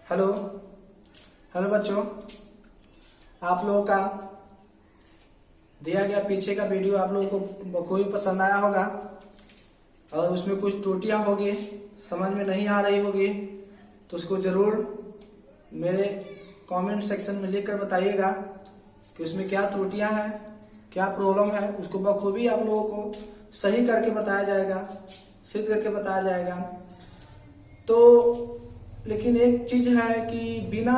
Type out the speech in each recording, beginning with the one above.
Hello hello बच्चों, आप लोगों का दिया गया पीछे का वीडियो आप लोगों को बखूबी पसंद आया होगा और उसमें कुछ त्रुटियां होगी, समझ में नहीं आ रही होगी तो उसको ज़रूर मेरे कमेंट सेक्शन में लिख कर बताइएगा कि उसमें क्या त्रुटियां हैं, क्या प्रॉब्लम है। उसको बखूबी आप लोगों को सही करके बताया जाएगा, सिद्ध करके बताया जाएगा। तो लेकिन एक चीज है कि बिना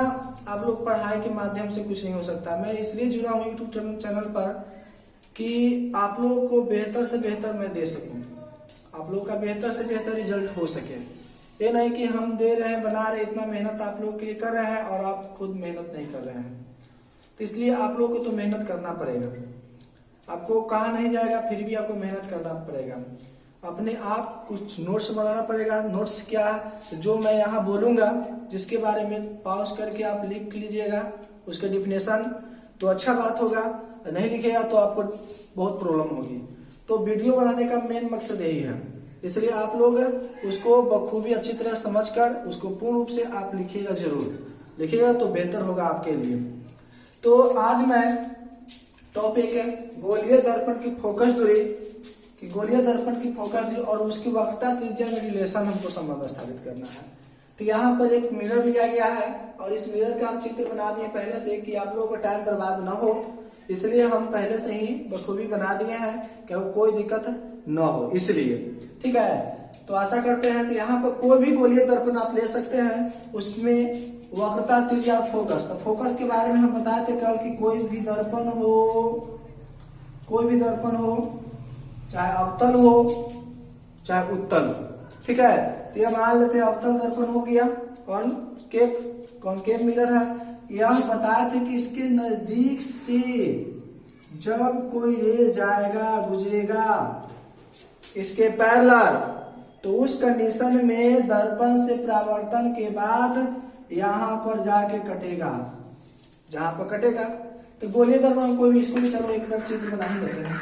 आप लोग पढ़ाई के माध्यम से कुछ नहीं हो सकता। मैं इसलिए जुड़ा हूँ यूट्यूब चैनल पर कि आप लोगों को बेहतर से बेहतर मैं दे सकूं, आप लोगों का बेहतर से बेहतर रिजल्ट हो सके। ये नहीं कि हम दे रहे हैं, बना रहे, इतना मेहनत आप लोगों के लिए कर रहे हैं और आप खुद मेहनत नहीं कर रहे हैं। तो इसलिए आप लोगों को तो मेहनत करना पड़ेगा, आपको कहा नहीं जाएगा, फिर भी आपको मेहनत करना पड़ेगा। अपने आप कुछ नोट्स बनाना पड़ेगा। नोट्स क्या है, जो मैं यहाँ बोलूँगा जिसके बारे में पॉज करके आप लिख लीजिएगा उसके डिफिनेशन, तो अच्छा बात होगा। नहीं लिखेगा तो आपको बहुत प्रॉब्लम होगी। तो वीडियो बनाने का मेन मकसद यही है, इसलिए आप लोग उसको बखूबी अच्छी तरह समझकर उसको पूर्ण रूप से आप लिखिएगा, जरूर लिखिएगा तो बेहतर होगा आपके लिए। तो आज मैं टॉपिक है गोलीय दर्पण की फोकस दूरी, कि गोलीय दर्पण की फोकस दूरी और उसकी वक्रता त्रिज्या में रिलेशन हमको संबंध स्थापित करना है। तो यहाँ पर एक मिरर लिया गया है और इस मिरर का हम चित्र बना दिए पहले से कि आप लोगों को टाइम बर्बाद ना हो, इसलिए हम पहले से ही बखूबी बना दिए हैं कि कोई दिक्कत न हो, इसलिए ठीक है। तो आशा करते हैं कि यहाँ पर कोई भी गोलीय दर्पण आप ले सकते हैं, उसमें वक्रता त्रिज्या फोकस। तो फोकस के बारे में हम बताए थे कल कि कोई भी दर्पण हो, चाहे अवतल हो चाहे उत्तल, ठीक है। तो यह मान लेते हैं अवतल दर्पण हो गया, कॉनकेव मिरर है। यह बताया थे कि इसके नजदीक से जब कोई रे जाएगा, गुजरेगा इसके पैरेलल, तो उस कंडीशन में दर्पण से परावर्तन के बाद यहाँ पर जाके कटेगा, जहां पर कटेगा। तो गोलीय दर्पण कोई भी, इसको भी चलो एक बार चित्र बना ही लेते हैं।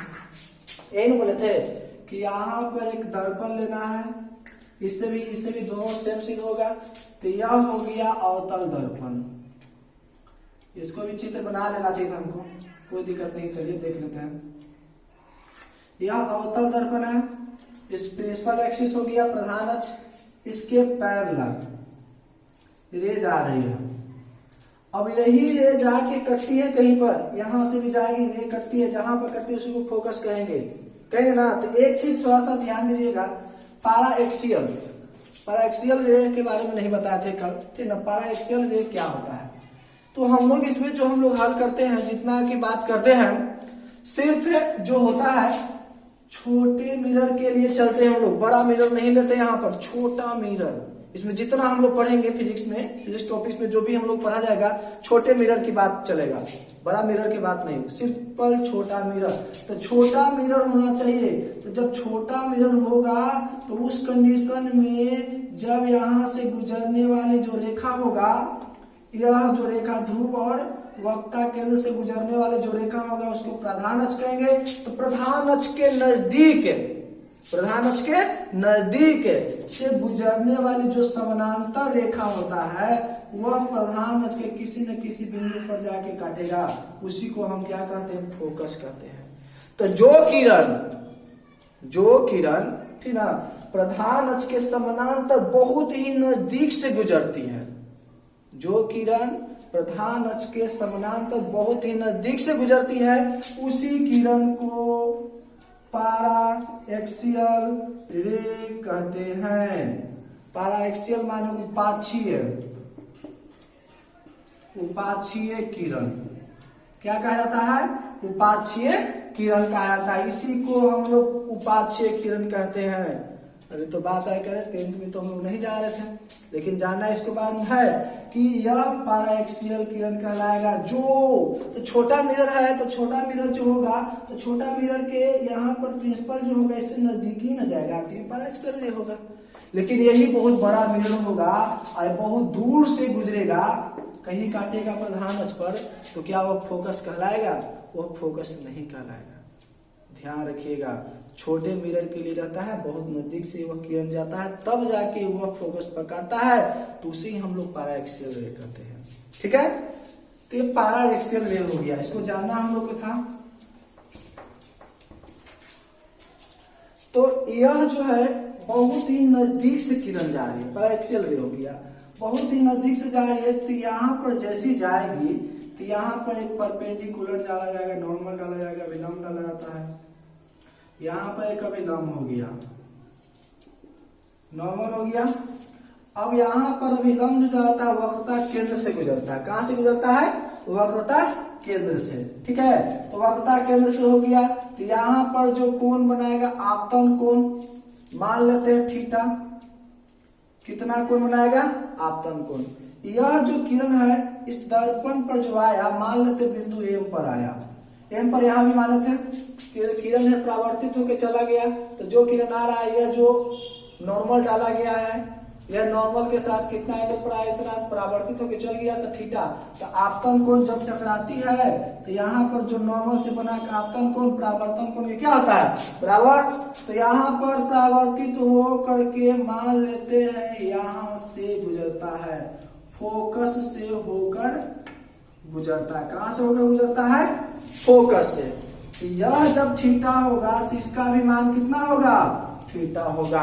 यही बोले थे कि यहाँ पर एक दर्पण लेना है, इससे भी दोनों सेम सिद्ध होगा। तो यह हो गया अवतल दर्पण, इसको भी चित्र बना लेना चाहिए था हमको, कोई दिक्कत नहीं। चलिए देख लेते हैं। यह अवतल दर्पण है, इस प्रिंसिपल एक्सिस हो गया प्रधान अक्ष, इसके पैरेलल रे जा रही है। अब यही रे जाके कटती है कहीं पर, यहां से भी जाएगी रे कटती है, जहां पर कटती है उसी को फोकस कहेंगे ना। तो एक चीज थोड़ा सा ध्यान दीजिएगा, पारा एक्सियल रे के बारे में नहीं बताए थे कल, ठीक ना। पारा एक्सियल रे क्या होता है, तो हम लोग इसमें जो हम लोग हल करते हैं, जितना की बात करते हैं, सिर्फ जो होता है छोटे मिरर के लिए चलते हैं हम लोग, बड़ा मिरर नहीं लेते यहाँ पर, छोटा मिरर। इसमें जितना हम लोग पढ़ेंगे फिजिक्स टॉपिक्स में जो भी हम लोग पढ़ा जाएगा, छोटे मिरर की बात चलेगा, बड़ा मिरर की बात नहीं, सिंपल छोटा मिरर। तो छोटा मिरर होना चाहिए। तो जब छोटा मिरर होगा तो उस कंडीशन में जब यहाँ से गुजरने वाली जो रेखा होगा, यह जो रेखा ध्रुव और वक्रता केंद्र से गुजरने वाले जो रेखा होगा उसको प्रधान अक्ष कहेंगे। तो प्रधान अक्ष के नजदीक से गुजरने वाली जो समानांतर रेखा होता है, वह प्रधान अक्ष के किसी न किसी बिंदु पर जाके काटेगा, उसी को हम क्या कहते हैं, फोकस कहते हैं। तो जो किरण ठीक ना प्रधान अक्ष के समानांतर बहुत ही नजदीक से गुजरती है, जो किरण प्रधान अक्ष के समानांतर बहुत ही नजदीक से गुजरती है, उसी किरण को पारा एक्सियल रे कहते हैं। पारा एक्सियल माने उपाक्षीय किरण, क्या कहा जाता है, उपाक्षीय किरण कहा जाता है। इसी को हम लोग उपाक्षीय किरण कहते हैं। अरे तो बात आया करें 10th में तो हम लोग नहीं जा रहे थे, लेकिन जानना इसको बात है कि यह पाराएक्सियल किरण कहलाएगा। तो छोटा मिरर है, तो छोटा मिरर जो होगा, तो छोटा मिरर के यहाँ पर प्रिंसिपल जो होगा इससे नजदीकी न जाएगा, पाराएक्सियल रे होगा। लेकिन यही बहुत बड़ा मिरर होगा और बहुत दूर से गुजरेगा, कहीं काटेगा प्रधान अक्ष पर, तो क्या वह फोकस कहलाएगा, वह फोकस नहीं कहलाएगा। ध्यान रखिएगा, छोटे मिरर के लिए रहता है, बहुत नजदीक से वह किरण जाता है तब जाके वह फोकस पकड़ता है, तो उसे हम लोग पैरा एक्सियल रे कहते हैं। ठीक है, तो ये पैरा एक्सियल रे हो गया, इसको जानना हम लोग को था। तो यह जो है बहुत ही नजदीक से किरण जा रही है, पैरा एक्सियल रे हो गया, बहुत ही नजदीक से जा रही है। तो यहाँ पर जैसी जाएगी तो यहाँ पर एक परपेंडिकुलर डाला जाएगा, नॉर्मल डाला जाएगा, विलंब डाला जाता है। यहाँ पर एक अभिलंब हो गया, नॉर्मल हो गया। अब यहाँ पर अभिलंब जो जाता है वक्रता केंद्र से गुजरता है। कहां से गुजरता है? वक्रता केंद्र से। ठीक है, तो वक्रता केंद्र से हो गया। तो यहाँ पर जो कोण बनाएगा आपतन कोण, मान लेते हैं थीटा। कितना कोण बनाएगा? आपतन कोण। यह जो किरण है इस दर्पण पर जो आया, मान लेते बिंदु एम पर आया, एम पर यहाँ भी माने थे किरण है परावर्तित होकर चला गया। तो जो किरण आ रहा है यह जो नॉर्मल डाला गया है, यह नॉर्मल के साथ कितना एंगल पर आया, इतना परावर्तित होकर चल गया तो थीटा। तो आपतन कोण जब टकराती है तो यहाँ पर जो नॉर्मल से बना आपतन कोण परावर्तन कोण क्या होता है? बराबर। तो यहाँ पर परावर्तित हो करके मान लेते हैं यहाँ से गुजरता है, फोकस से होकर गुजरता है। कहां से होकर गुजरता है? फोकस से। तो यह जब थीटा होगा तो इसका भी मान कितना होगा? थीटा होगा।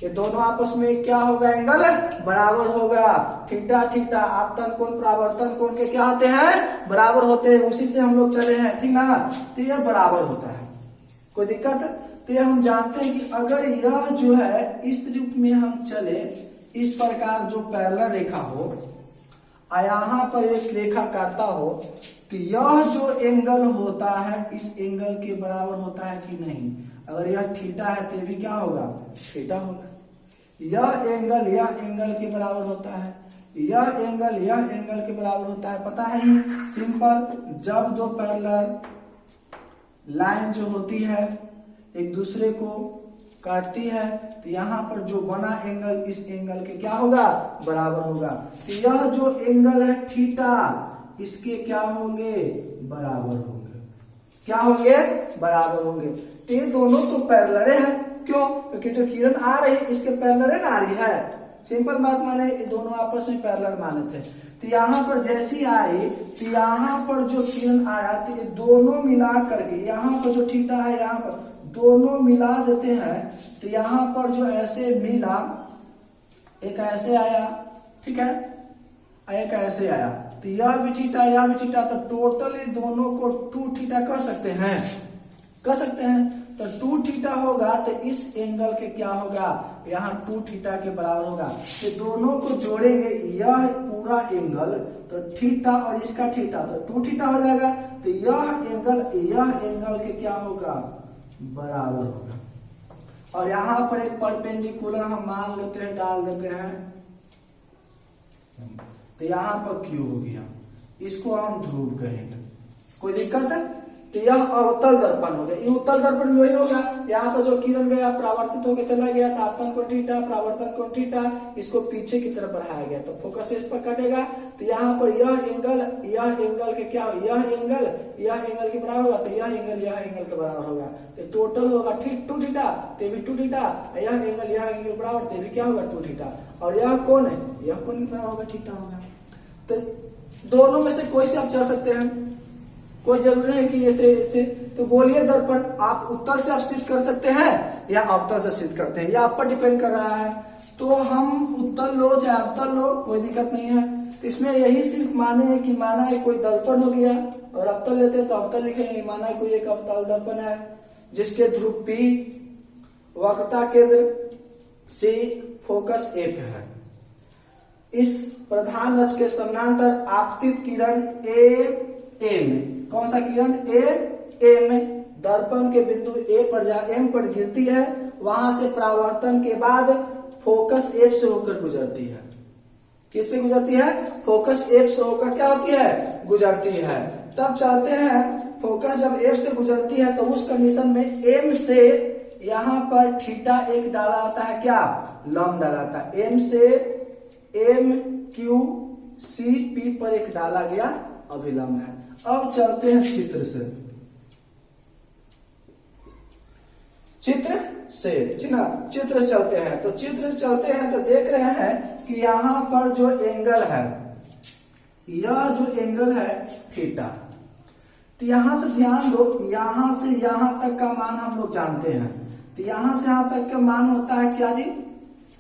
ये दोनों आपस में क्या होगा? एंगल बराबर होगा। थीटा थीटा आपतन कोण परावर्तन कोण के क्या होते हैं? बराबर होते हैं। उसी से हम लोग चले हैं, ठीक ना। तो यह बराबर होता है, कोई दिक्कत? तो यह हम जानते हैं कि अगर यह जो है इस रूप में हम चले, इस प्रकार जो पैरेलल रेखा हो, यहाँ पर एक रेखा काटता हो, तो यह जो एंगल होता है इस एंगल के बराबर होता है कि नहीं? अगर यह थीटा है तो भी क्या होगा? थीटा होगा। यह एंगल के बराबर होता है, यह एंगल के बराबर होता है। पता है ही, सिंपल। जब दो पैरेलल लाइन जो होती है एक दूसरे को काटती है तो यहाँ पर जो बना एंगल इस एंगल के क्या होगा? बराबर होगा। तो यह जो एंगल है थीटा, इसके क्या होंगे? बराबर होंगे। क्या होंगे? बराबर होंगे। तो ये दोनों तो पैरेलल है। क्यों? क्योंकि जो किरण आ रही है इसके पैरेलल आ रही है। सिंपल बात, माने ये दोनों आपस में पैरेलल माने थे। तो यहाँ पर जैसी आई तो यहाँ पर जो किरण आया तो ये दोनों मिला करके, यहाँ पर जो थीटा है यहाँ पर दोनों मिला देते हैं। तो यहाँ पर जो ऐसे मिला, एक ऐसे आया, ठीक है, एक ऐसे आया, तो यह भी थीटा यह भी थीटा, तो टोटली दोनों को 2 थीटा कह सकते हैं, कह सकते हैं। तो 2 थीटा होगा तो इस एंगल के क्या होगा? यहाँ 2 थीटा के बराबर होगा। तो दोनों को जोड़ेंगे, यह पूरा एंगल तो थीटा और इसका थीटा, तो 2 थीटा हो जाएगा। तो यह एंगल के क्या होगा? बराबर होगा। और यहाँ पर एक परपेंडिकुलर हम मान लेते हैं, डाल देते हैं, तो यहाँ पर क्यू हो गया, इसको हम ध्रुव कहेंगे। कोई दिक्कत है? तो यह अवतल दर्पण हो गया। ये उत्तल दर्पण में वही होगा, यहाँ पर जो किरण गया परावर्तित होकर चला गया तो आपतन कोण थीटा, परावर्तन कोण थीटा, इसको पीछे की तरफ बढ़ाया गया तो फोकस इस पर कटेगा। तो यहाँ पर यह एंगल के क्या, यह एंगल के बराबर होगा, तो यह एंगल के बराबर होगा। तो टोटल होगा 2 थीटा, तो भी 2 थीटा, यह एंगल बराबर, तो भी क्या होगा? 2 थीटा। और यह कौन है? यह कौन बराबर होगा? थीटा होगा। तो दोनों में से कोई से आप चल सकते हैं, कोई जरूरी नहीं कि ऐसे। तो गोलीय दर्पण आप उत्तल से आप सिद्ध कर सकते हैं या अवतल से सिद्ध करते हैं, या आप पर डिपेंड कर रहा है। तो हम उत्तल लो चाहे अवतल लो, कोई दिक्कत नहीं है। तो इसमें यही सिर्फ माने है कि माना है कोई दर्पण हो गया, और अवतल लेते हैं तो अवतल लिखेंगे। माना है कोई एक अवतल दर्पण है जिसके ध्रुव P वक्रता केंद्र से फोकस A पे है। इस प्रधान अक्ष के समानांतर आपतित किरण A में, कौन सा किरण? A में दर्पण के बिंदु M पर गिरती है, वहां से परावर्तन के बाद फोकस F से होकर गुजरती है। किससे गुजरती है? फोकस F से होकर क्या होती है? गुजरती है। तब चलते हैं, फोकस जब F से गुजरती है तो उस कंडीशन में M से यहाँ पर थीटा एक डाला आता है, क्या? लंब डाला आता है। M से MQCP पर एक डाला गया अभिलंब है। अब चलते हैं चित्र से। चित्र से, चित्र चलते हैं। तो चित्र से चलते हैं तो देख रहे हैं कि यहाँ पर जो एंगल है, यह जो एंगल है थीटा। तो यहां से ध्यान दो, यहां से यहां तक का मान हम लोग जानते हैं। तो यहां से यहां तक का मान होता है क्या जी,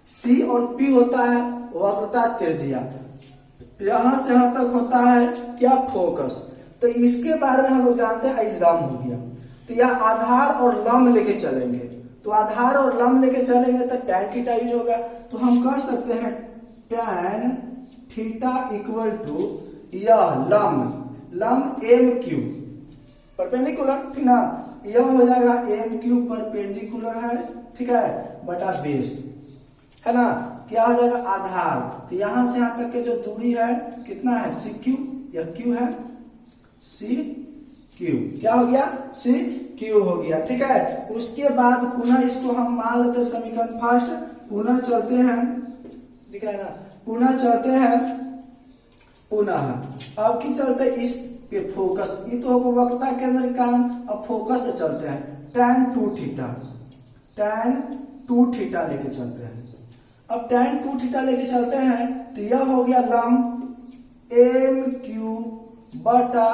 C और P होता है वक्रता त्रिज्या। यहां से यहां तक होता है क्या, फोकस। तो इसके बारे में हम लोग जानते हैं, लंब हो गया। तो यह आधार और लंब लेके चलेंगे। तो आधार और लंब लेके चलेंगे तो tan थीटा यूज होगा। तो हम कह सकते हैं tan थीटा इक्वल टू यह लंब MQ परपेंडिकुलर, ठीक ना। यह हो जाएगा MQ परपेंडिकुलर है, ठीक है, बटा बेस, है ना। क्या हो जाएगा, आधार। तो यहां से यहां तक के जो दूरी है कितना है, CQ, यह Q है, CQ क्या हो गया, CQ हो गया, ठीक है। उसके बाद पुनः इसको हम मान लेते हैं समीकरण फर्स्ट, पुनः चलते हैं, दिख रहा है ना, पुनः चलते हैं, पुनः अब की चलते इस पे फोकस, ये तो होगा वक्रता केंद्र के कारण। अब फोकस से चलते हैं, tan 2 थीटा लेके चलते हैं। अब tan 2 थीटा लेके चलते हैं तो यह हो गया लंब MQ बटा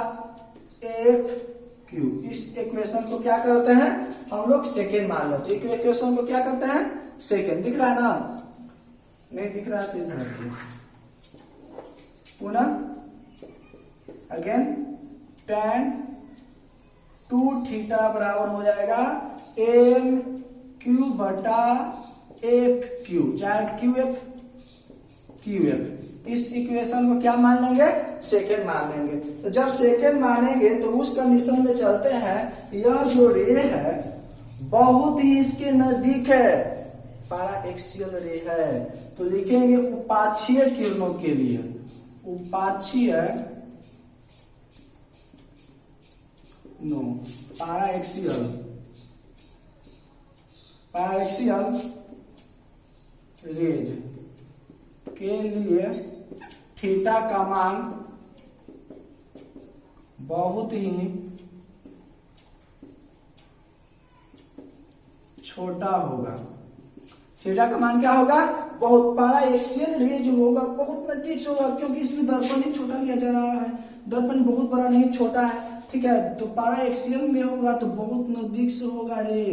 FQ। इस इक्वेशन को क्या करते हैं हम लोग, सेकेंड मान लेते हैं। इक्वेशन को क्या करते हैं, सेकेंड। दिख रहा है ना, नहीं दिख रहा है तो इधर पुनः अगेन tan 2 थीटा बराबर हो जाएगा MQ बटा FQ, चाहे QF। इस इक्वेशन को क्या मान लेंगे, सेकेंड मान लेंगे। तो जब सेकेंड मानेंगे तो उस कंडीशन में चलते हैं, यह जो रे है बहुत ही इसके नजदीक है, पारा एक्सियल रे है। तो लिखेंगे उपाक्षीय किरणों के लिए, उपाक्षीय नो पारा एक्सियल रेज के लिए थीटा का मान बहुत ही छोटा होगा। थीटा का मान क्या होगा, बहुत, पारा एक्सियल रे जो होगा बहुत नजदीक से होगा, क्योंकि इसमें दर्पण ही छोटा लिया जा रहा है, दर्पण बहुत बड़ा नहीं छोटा है, ठीक है। तो पारा एक्सियल में होगा तो बहुत नजदीक से होगा रे,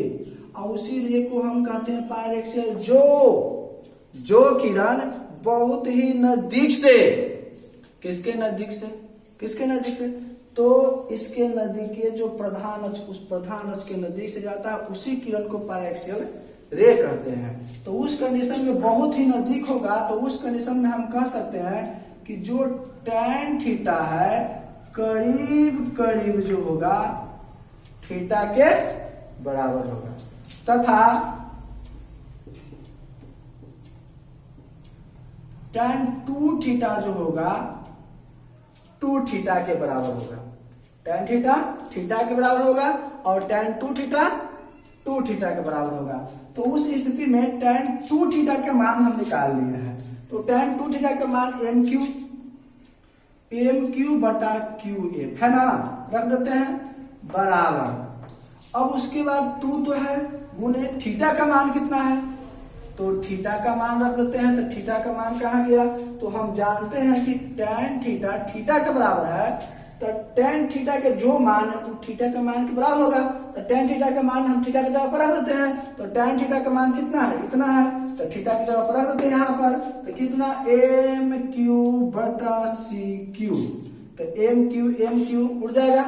और उसी रे को हम कहते हैं पारा एक्सियल, जो किरण बहुत ही नजदीक से, किसके नजदीक से, तो इसके नजदीक के जो प्रधान अक्ष, उस प्रधान अक्ष के नजदीक से जाता है, उसी किरण को पारा एक्सियल रे कहते हैं। तो उस कंडीशन में बहुत ही नजदीक होगा, तो उस कंडीशन में हम कह सकते हैं कि जो tan थीटा है करीब जो होगा थीटा के बराबर होगा, तथा tan 2 थीटा जो होगा 2 थीटा के बराबर होगा। tan थीटा के बराबर होगा और tan 2 थीटा 2 थीटा के बराबर होगा। तो उस स्थिति में tan 2 थीटा का मान हम निकाल लिए हैं। तो tan 2 थीटा का मान MQ बटा QF है ना, रख देते हैं बराबर। अब उसके बाद 2 तो है गुने थीटा का मान कितना है, तो थीटा का मान रख देते हैं। तो थीटा का मान कहाँ गया, तो हम जानते हैं कि tan थीटा के बराबर है, तो tan थीटा के जो मान है वो थीटा के मान के बराबर होगा। तो tan थीटा का मान हम थीटा की जगह पर रख देते हैं। तो tan थीटा का मान कितना है, इतना है, तो थीटा की जगह पर रख देते हैं यहाँ पर। तो कितना, MQ बटा CQ। तो MQ उड़ जाएगा।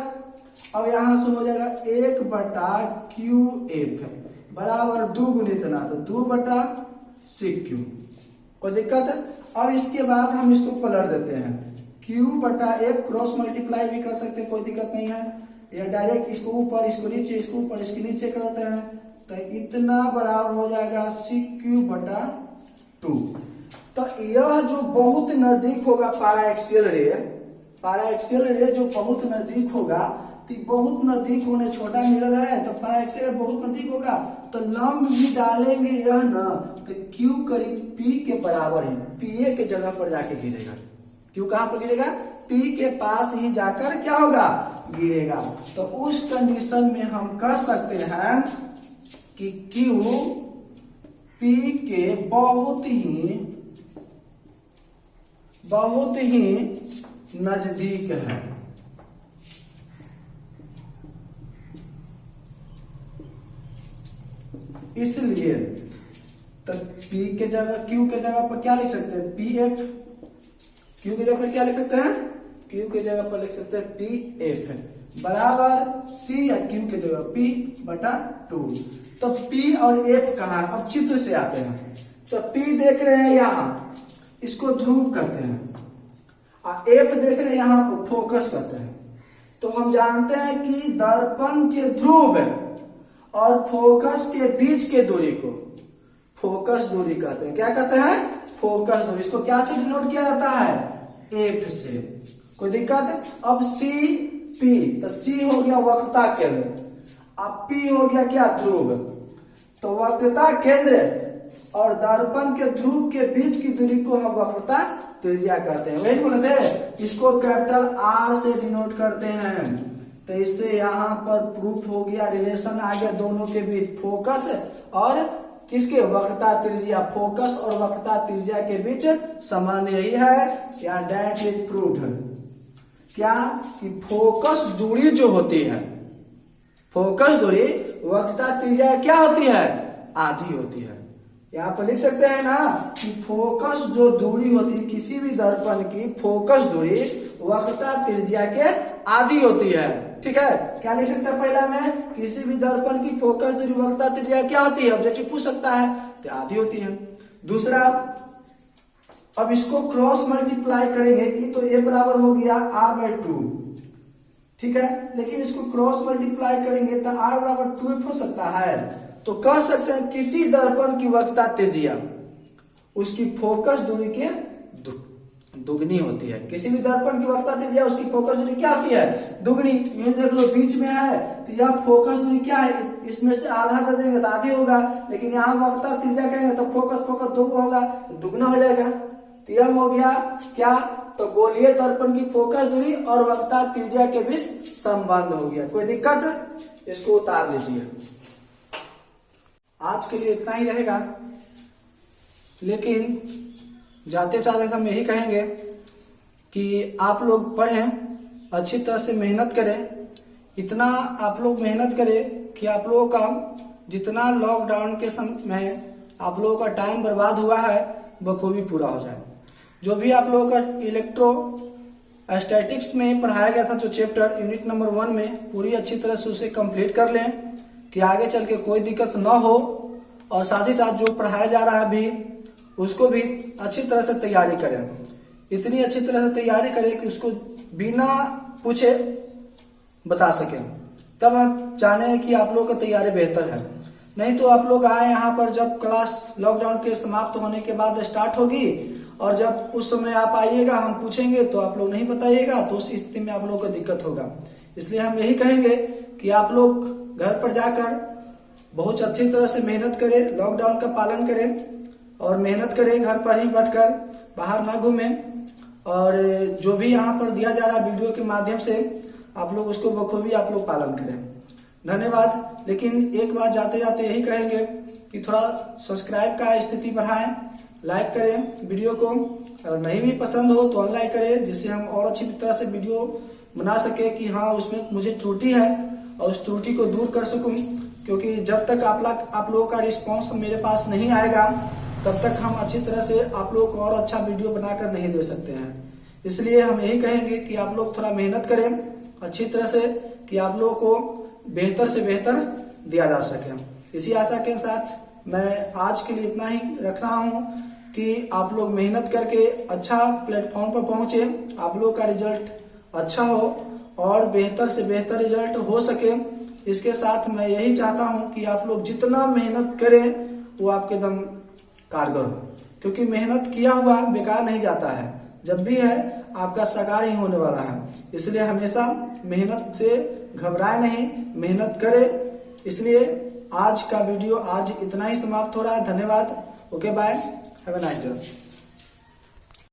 अब यहां से हो जाएगा 1 बटा QF बराबर 2 गुने इतना, तो 2 बटा CQ। कोई दिक्कत है। अब इसके बाद हम इसको पलट देते हैं, Q बटा 1 क्रॉस मल्टीप्लाई भी कर सकते हैं, कोई दिक्कत नहीं है, या डायरेक्ट इसको ऊपर इसको नीचे, इसको ऊपर इसके नीचे कर देते हैं। तो इतना बराबर हो जाएगा CQ बटा 2। तो यह जो बहुत नजदीक होगा पारा एक्सियल रे जो बहुत नजदीक होगा, तो बहुत नजदीक होने, छोटा मिरर है तो पारा एक्सियल बहुत नजदीक होगा, तो लंब भी डालेंगे यह ना, तो Q करीब P के बराबर है, PA के जगह पर जाके गिरेगा। Q कहां पर गिरेगा, P के पास ही जाकर क्या होगा, गिरेगा। तो उस कंडीशन में हम कह सकते हैं कि क्यू पी के बहुत ही नजदीक है। इसलिए तो P के जगह Q के जगह पर क्या लिख सकते हैं? PF। Q के जगह पर क्या लिख सकते हैं? Q के जगह पर लिख सकते हैं PF बराबर C या Q के जगह P/2। तो P और F कहाँ है? अब चित्र से आते हैं। तो P देख रहे हैं यहाँ, इसको ध्रुव कहते हैं, और F देख रहे हैं यहाँ पर फोकस कहते हैं। तो हम जानते हैं कि दर्पण के ध्रुव और फोकस के बीच के दूरी को फोकस दूरी कहते हैं। क्या कहते हैं? फोकस दूरी। इसको क्या से डिनोट किया जाता है? F से। कोई दिक्कत? अब C P, तो C हो गया वक्रता केंद्र, अब P हो गया क्या? ध्रुव। तो वक्रता केंद्र और दर्पण के ध्रुव के बीच की दूरी को हम वक्रता त्रिज्या कहते हैं। वही बोले थे, इसको कैपिटल R से डिनोट करते हैं। तो इससे यहाँ पर प्रूफ हो गया, रिलेशन आ गया दोनों के बीच, फोकस और किसके? वक्रता त्रिज्या। फोकस और वक्रता त्रिज्या के बीच संबंध यही है क्या? That is proved. क्या? कि फोकस दूरी जो होती है, फोकस दूरी वक्रता त्रिज्या क्या होती है? आधी होती है। यहाँ पर लिख सकते हैं ना कि फोकस जो दूरी होती है किसी भी दर्पण की, फोकस दूरी वक्रता त्रिज्या के आधी होती है। ठीक है? क्या लिख सकते हैं पहला में? किसी भी दर्पण की फोकस दूरी वक्रता त्रिज्या क्या होती है? ऑब्जेक्टिव पूछ सकता है, तो आधी होती है। दूसरा, अब इसको क्रॉस मल्टीप्लाई करेंगे, ये तो A बराबर हो गया R/2। ठीक है? लेकिन इसको क्रॉस मल्टीप्लाई करेंगे तो R बराबर 2F हो सकता है। तो कह सकते हैं किसी दर्पण की वक्रता त्रिज्या उसकी फोकस दूरी के दुगनी होती है। किसी भी दर्पण की वक्रता त्रिज्या उसकी फोकस दूरी क्या होती है? दुगनी। ये देख लो बीच में है, तो यह फोकस दूरी क्या है? इसमें से आधा कर देंगे तो आधी होगा, लेकिन यहाँ वक्रता त्रिज्या कहेंगे तो फोकस दो होगा, तो दुगना हो जाएगा। तो यह हो गया क्या? तो गोलीय दर्पण की फोकस दूरी और वक्रता त्रिज्या के बीच संबंध हो गया। कोई दिक्कत? इसको उतार लीजिए। आज के लिए इतना ही रहेगा, लेकिन जाते जाते हम यही कहेंगे कि आप लोग पढ़ें, अच्छी तरह से मेहनत करें। इतना आप लोग मेहनत करें कि आप लोगों का जितना लॉकडाउन के समय आप लोगों का टाइम बर्बाद हुआ है बखूबी पूरा हो जाए। जो भी आप लोगों का इलेक्ट्रोस्टैटिक्स में पढ़ाया गया था, जो चैप्टर यूनिट नंबर 1 में, पूरी अच्छी तरह से उसे कंप्लीट कर लें कि आगे चल के कोई दिक्कत न हो। और साथ ही साथ जो पढ़ाया जा रहा है अभी, उसको भी अच्छी तरह से तैयारी करें। इतनी अच्छी तरह से तैयारी करें कि उसको बिना पूछे बता सकें, तब हम जाने कि आप लोगों का तैयारी बेहतर है। नहीं तो आप लोग आए यहाँ पर जब क्लास लॉकडाउन के समाप्त होने के बाद स्टार्ट होगी, और जब उस समय आप आइएगा, हम पूछेंगे तो आप लोग नहीं बताइएगा, तो उस स्थिति में आप लोगों को दिक्कत होगा। इसलिए हम यही कहेंगे कि आप लोग घर पर जाकर बहुत अच्छी तरह से मेहनत करें, लॉकडाउन का पालन करें और मेहनत करें, घर पर ही बैठकर, बाहर ना घूमें। और जो भी यहाँ पर दिया जा रहा है वीडियो के माध्यम से, आप लोग उसको बखूबी आप लोग पालन करें। धन्यवाद। लेकिन एक बात जाते जाते यही कहेंगे कि थोड़ा सब्सक्राइब का स्थिति बढ़ाएं, लाइक करें वीडियो को, और नहीं भी पसंद हो तो अनलाइक करें, जिससे हम और अच्छी तरह से वीडियो बना सके कि हाँ उसमें मुझे त्रुटि है और उस त्रुटि को दूर कर सकूं। क्योंकि जब तक आप लोगों का रिस्पॉन्स मेरे पास नहीं आएगा, तब तक हम अच्छी तरह से आप लोगों को और अच्छा वीडियो बनाकर नहीं दे सकते हैं। इसलिए हम यही कहेंगे कि आप लोग थोड़ा मेहनत करें अच्छी तरह से, कि आप लोगों को बेहतर से बेहतर दिया जा सके। इसी आशा के साथ मैं आज के लिए इतना ही रख रहा हूँ कि आप लोग मेहनत करके अच्छा प्लेटफॉर्म पर पहुंचे, आप लोगों का रिजल्ट अच्छा हो और बेहतर से बेहतर रिजल्ट हो सके। इसके साथ मैं यही चाहता हूं कि आप लोग जितना मेहनत करें वो आपके दम कारगर हो, क्योंकि मेहनत किया हुआ बेकार नहीं जाता है, जब भी है आपका साकार ही होने वाला है। इसलिए हमेशा मेहनत से घबराए नहीं, मेहनत करें। इसलिए आज का वीडियो आज इतना ही समाप्त हो रहा है। धन्यवाद। Okay bye, have a nice day.